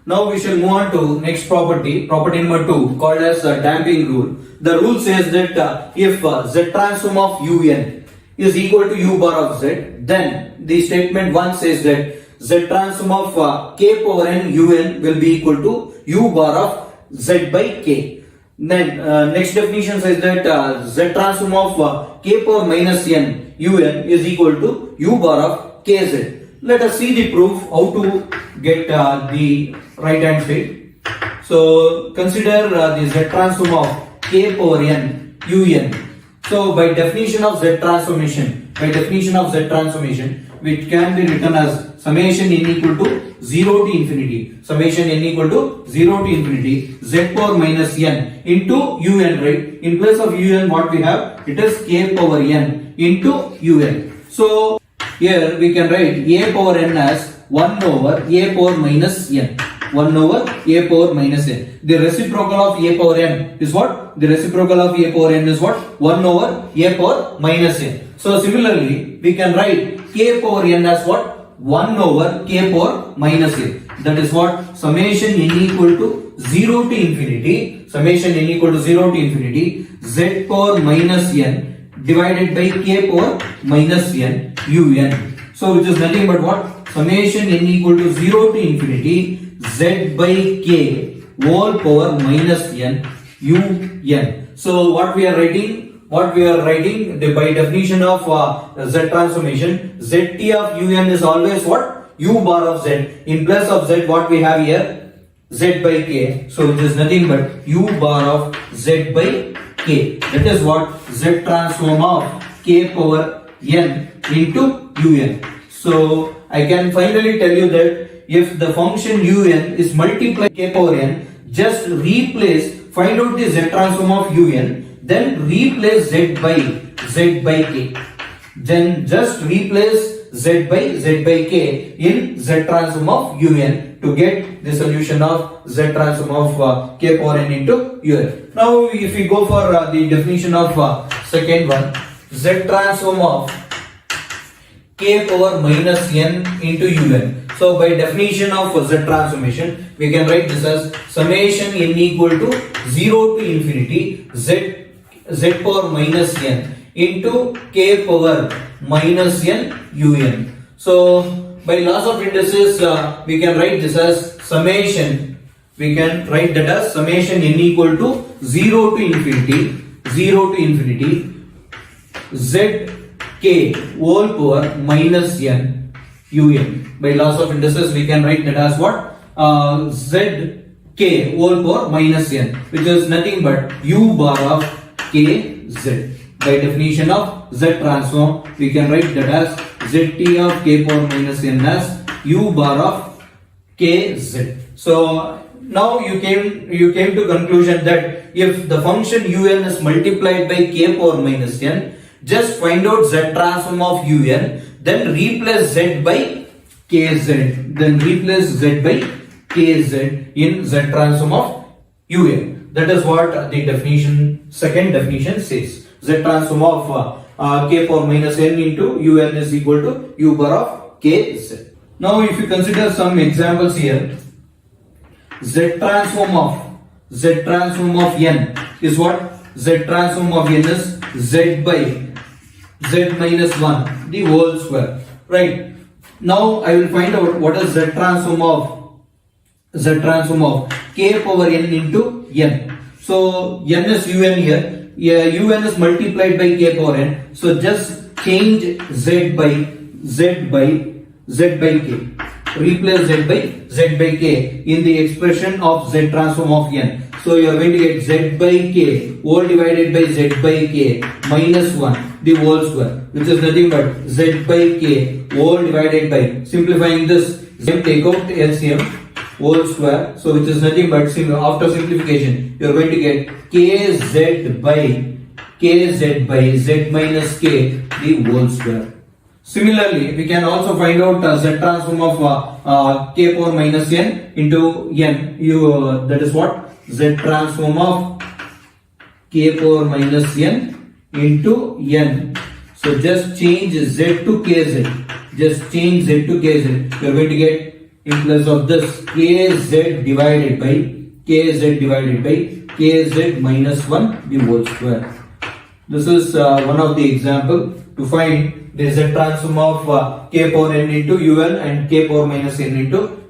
Now we shall move on to next property number 2, called as damping rule. The rule says that if z transform of un is equal to u bar of z, then the statement 1 says that z transform of k power n un will be equal to u bar of z by k. Then next definition says that z transform of k power minus n un is equal to u bar of kz. Let us see the proof how to get the right hand side. So consider the z transform of k power n un. So by definition of z transformation, which can be written as summation n equal to 0 to infinity, z power minus n into un, right? In place of un, what we have, it is k power n into un. So here we can write a power n as 1 over a power minus n. 1 over a power minus n. The reciprocal of a power n is what? The reciprocal of a power n is what? 1 over a power minus n. So similarly, we can write k power n as what? 1 over k power minus n. That is what? Summation n equal to 0 to infinity. Z power minus n divided by k power minus n un. So which is nothing but what? Summation n equal to 0 to infinity z by k whole power minus n un. So what we are writing? By definition of z transformation, zt of un is always what? U bar of z. In place of z, what we have here? Z by k. So which is nothing but u bar of z by k. That is what? Z transform of k power n into un. So I can finally tell you that if the function un is multiplied k power n, just find out the z transform of un, then replace z by k. Then just replace z by k in z transform of un to get the solution of z transform of k power n into un. Now if we go for the definition of second one, z transform of k power minus n into un. So by definition of z transformation, we can write this as summation n equal to 0 to infinity z power minus n into k power minus n un. So by laws of indices, we can write this as summation. We can write that as summation n equal to 0 to infinity z k whole power minus n un. By laws of indices, we can write that as what? Z k whole power minus n, which is nothing but u bar of k z. By definition of z transform, we can write that as zt of k power minus n as u bar of k z. So now you came to conclusion that if the function un is multiplied by k power minus n, just find out z transform of un, then replace z by kz. In z transform of un. That is what the second definition says. Z transform of k power minus n into un is equal to u bar of kz. Now if you consider some examples here, z transform of n is what? Z transform of n is z by z minus 1 the whole square, right? Now I will find out what is z transform of k power n into n. So n is un here. Un is multiplied by k power n. So just change z by k. Replace z by k in the expression of z transform of n. So you are going to get z by k whole divided by z by k minus 1 the whole square, which is nothing but z by k whole divided by, simplifying this, take out LCM whole square, so which is nothing but after simplification you are going to get kz by z minus k the whole square. Similarly, we can also find out z transform of k power minus n into n. That is what? Z transform of k power minus n into n. So just change z to kz. You are going to get in place of this kz divided by kz minus 1 the whole square. This is one of the example to find the z transform of k power n into un and k power minus n into